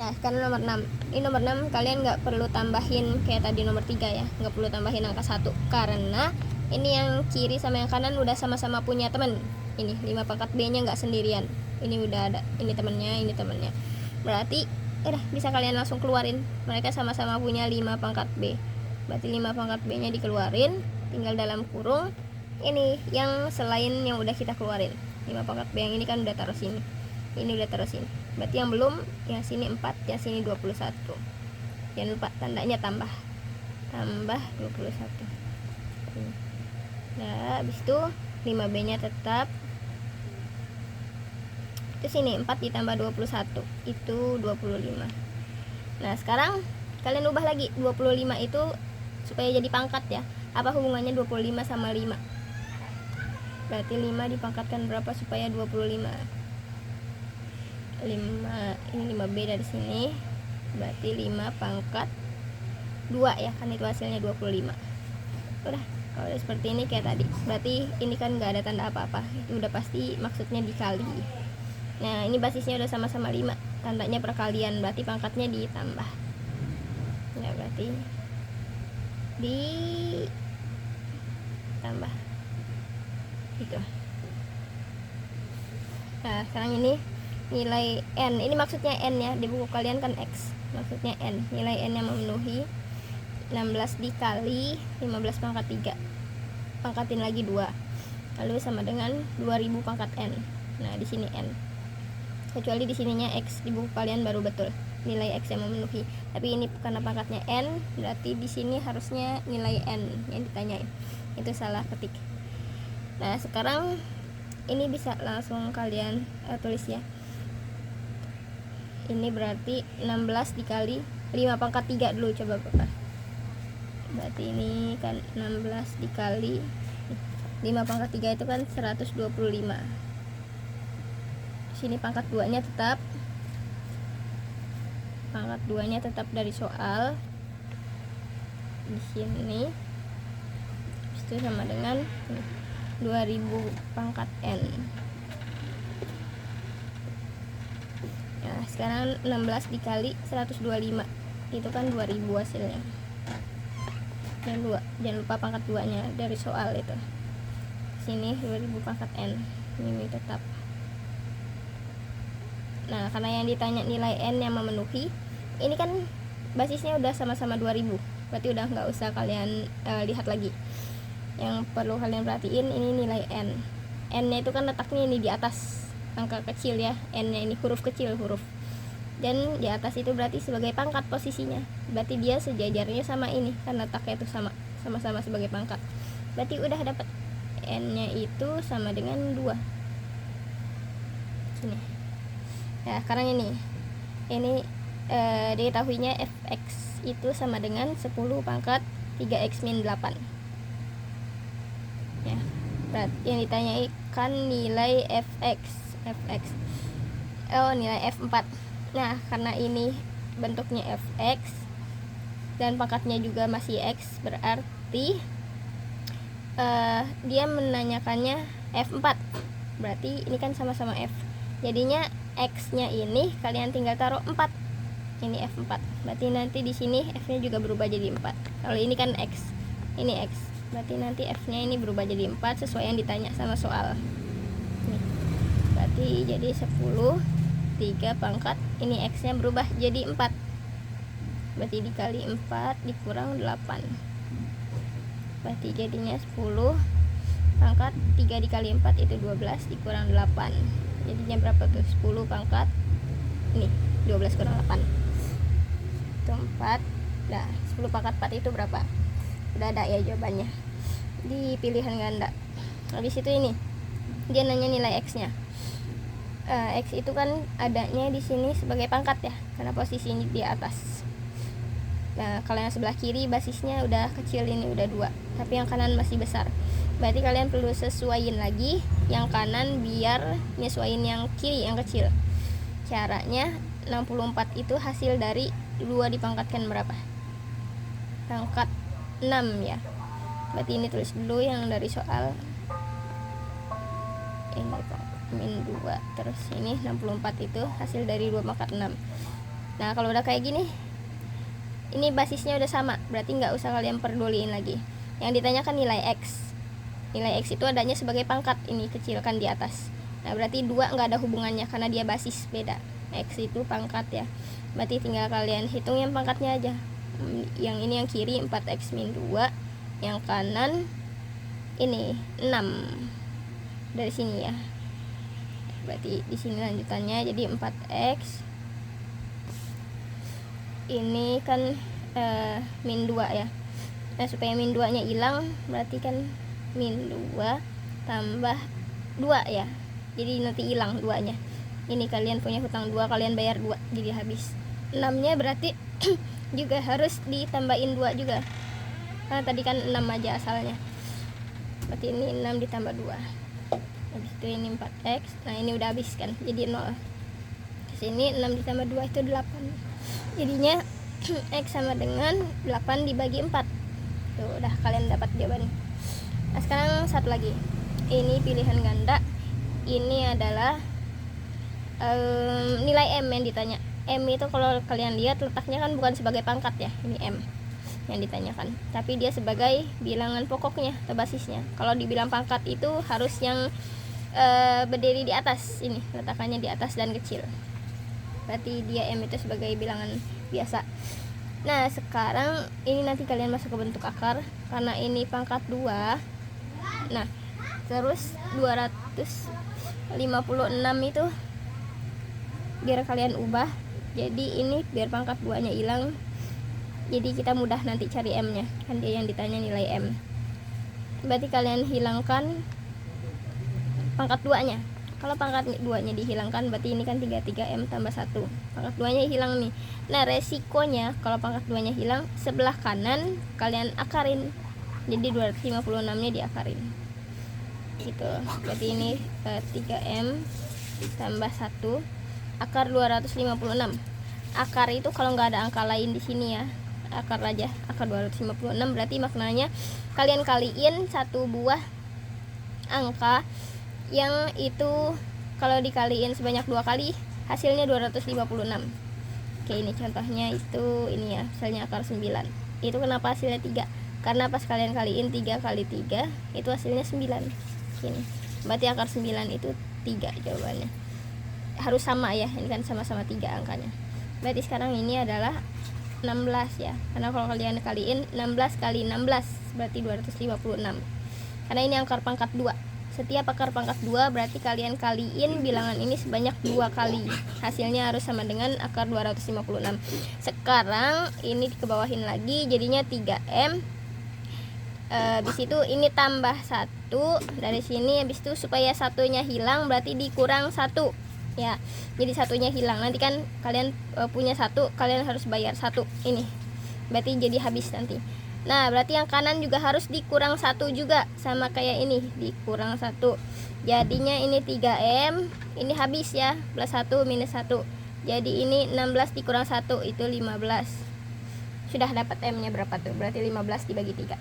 Nah, sekarang nomor 6. Ini nomor 6 kalian nggak perlu tambahin kayak tadi nomor 3 ya. Nggak perlu tambahin angka 1. Karena ini yang kiri sama yang kanan udah sama-sama punya temen. Ini 5 pangkat B-nya nggak sendirian. Ini udah ada. Ini temennya, ini temennya. Berarti udah bisa kalian langsung keluarin. Mereka sama-sama punya 5 pangkat B. Berarti 5 pangkat B-nya dikeluarin. Tinggal dalam kurung. Ini yang selain yang udah kita keluarin. 5 pangkat B yang ini kan udah taruh sini. Ini udah taruh sini. Berarti yang belum, yang sini 4, yang sini 21. Jangan lupa tandanya tambah 21. Nah, habis itu 5B nya tetap. Itu sini 4 ditambah 21 itu 25. Nah, sekarang kalian ubah lagi 25 itu supaya jadi pangkat ya. Apa hubungannya 25 sama 5? Berarti 5 dipangkatkan berapa supaya 25? 5, ini 5B dari sini. Berarti 5 pangkat 2 ya, kan itu hasilnya 25. Udah, kalau udah seperti ini kayak tadi. Berarti ini kan nggak ada tanda apa-apa. Itu udah pasti maksudnya dikali. Nah, ini basisnya udah sama-sama 5. Tandanya perkalian, berarti pangkatnya ditambah. Ya, berarti ditambah. Gitu. Nah, sekarang ini nilai N, ini maksudnya N ya, di buku kalian kan X, maksudnya N, nilai N yang memenuhi 16 dikali 15 pangkat 3, pangkatin lagi 2, lalu sama dengan 2000 pangkat N. Nah, di sini N, kecuali di sininya X, di buku kalian baru betul nilai X yang memenuhi, tapi ini karena pangkatnya N, berarti di sini harusnya nilai N yang ditanyain, itu salah ketik. Nah, sekarang ini bisa langsung kalian tulis ya. Ini berarti 16 dikali 5 pangkat 3 dulu, coba Bapak. Berarti ini kan 16 dikali 5 pangkat 3 itu kan 125. Sini pangkat 2-nya tetap. Pangkat 2-nya tetap dari soal. Di sini itu sama dengan 2000 pangkat N. Nah, sekarang 16 dikali 125 itu kan 2000 hasilnya. Jangan lupa pangkat 2-nya dari soal itu. Sini 2000 pangkat N. Ini tetap. Nah, karena yang ditanya nilai N yang memenuhi, ini kan basisnya udah sama-sama 2000. Berarti udah nggak usah kalian lihat lagi. Yang perlu kalian perhatiin ini nilai N. N-nya itu kan letaknya ini di atas angka kecil ya, N-nya ini huruf kecil, huruf, dan di atas itu berarti sebagai pangkat posisinya, berarti dia sejajarnya sama ini kan letaknya itu sama-sama sebagai pangkat, berarti udah dapat N-nya itu sama dengan 2 sini. Nah, sekarang ini diketahuinya fx itu sama dengan 10 pangkat 3x min 8 ya. Berarti yang ditanyai kan nilai fx, nilai f4. Nah, karena ini bentuknya fx dan pangkatnya juga masih x, berarti dia menanyakannya f4. Berarti ini kan sama-sama f, jadinya x nya ini kalian tinggal taruh 4. Ini f4, berarti nanti di sini f nya juga berubah jadi 4. Kalau ini kan x, ini x, berarti nanti f nya ini berubah jadi 4 sesuai yang ditanya sama soal. Nih, berarti jadi 10 3 pangkat, ini x nya berubah jadi 4, berarti dikali 4 dikurang 8, berarti jadinya 10 pangkat 3 dikali 4 itu 12 dikurang 8, jadinya berapa tuh? 10 pangkat ini 12 kurang 8 itu 4. Nah, 10 pangkat 4 itu berapa? Udah ada ya jawabannya di pilihan ganda. Habis itu ini dia nanya nilai x nya. X itu kan adanya di sini sebagai pangkat ya, karena posisinya di atas. Nah, kalau yang sebelah kiri basisnya udah kecil, ini udah 2, tapi yang kanan masih besar. Berarti kalian perlu sesuaiin lagi yang kanan biar nyesuaiin yang kiri yang kecil. Caranya 64 itu hasil dari 2 dipangkatkan berapa? Pangkat 6 ya. Berarti ini tulis dulu yang dari soal. Ini min 2, terus ini 64 itu hasil dari 2 pangkat 6. Nah kalau udah kayak gini, ini basisnya udah sama, berarti nggak usah kalian peduliin lagi. Yang ditanyakan nilai X. Nilai X itu adanya sebagai pangkat, ini kecilkan di atas. Nah berarti 2 nggak ada hubungannya karena dia basis, beda. X itu pangkat ya, berarti tinggal kalian hitung yang pangkatnya aja. Yang ini yang kiri 4x min 2, yang kanan ini 6 dari sini ya. Berarti di sini lanjutannya jadi 4x ini kan min 2 ya. Nah supaya min 2 nya hilang, berarti kan min 2 tambah 2 ya, jadi nanti hilang 2 nya. Ini kalian punya hutang 2, kalian bayar 2, jadi habis. 6 nya berarti juga harus ditambahin 2 juga, karena tadi kan 6 aja asalnya, berarti ini 6 ditambah 2. Habis itu ini 4x, nah ini udah habis kan, jadi 0. Sini 6 ditambah 2 itu 8. Jadinya X sama dengan 8 dibagi 4. Tuh udah kalian dapat jawabannya. Nah sekarang satu lagi, ini pilihan ganda. Ini adalah nilai M yang ditanya. M itu kalau kalian lihat letaknya kan bukan sebagai pangkat ya, ini M yang ditanyakan, tapi dia sebagai bilangan pokoknya atau basisnya. Kalau dibilang pangkat itu harus yang berdiri di atas, ini letakannya di atas dan kecil, berarti dia M itu sebagai bilangan biasa. Nah sekarang ini nanti kalian masuk ke bentuk akar, karena ini pangkat 2. Nah terus 256 itu biar kalian ubah, jadi ini biar pangkat 2 nya hilang, jadi kita mudah nanti cari M nya, kan dia yang ditanya nilai M. Berarti kalian hilangkan pangkat 2 nya. Kalau pangkat 2 nya dihilangkan, berarti ini kan 33M tambah 1, pangkat 2 nya hilang nih. Nah resikonya kalau pangkat 2 nya hilang, sebelah kanan kalian akarin, jadi 256 nya diakarin gitu. Berarti ini 3M tambah 1 akar 256. Akar itu kalau nggak ada angka lain di sini ya, akar aja, akar 256, berarti maknanya kalian kaliin satu buah angka yang itu kalau dikaliin sebanyak 2 kali hasilnya 256. Oke, ini contohnya itu ini ya, misalnya akar 9. Itu kenapa hasilnya 3? Karena pas kalian kaliin 3 kali 3 itu hasilnya 9. Ini berarti akar 9 itu 3 jawabannya. Harus sama ya, ini kan sama-sama 3 angkanya. Berarti sekarang ini adalah 16 ya, karena kalau kalian kaliin 16 kali 16 berarti 256, karena ini akar pangkat 2. Setiap akar pangkat 2 berarti kalian kaliin bilangan ini sebanyak 2 kali, hasilnya harus sama dengan akar 256. Sekarang ini dikebawahin lagi, jadinya 3M. Habis itu ini tambah 1 dari sini, habis itu supaya satunya hilang berarti dikurang 1 ya, jadi satunya hilang. Nanti kan kalian punya 1, kalian harus bayar 1 ini, berarti jadi habis nanti. Nah berarti yang kanan juga harus dikurang 1 juga, sama kayak ini dikurang 1, jadinya ini 3M, ini habis ya, plus 1 minus 1, jadi ini 16 dikurang 1 itu 15. Sudah dapat M nya berapa tuh, berarti 15 dibagi 3.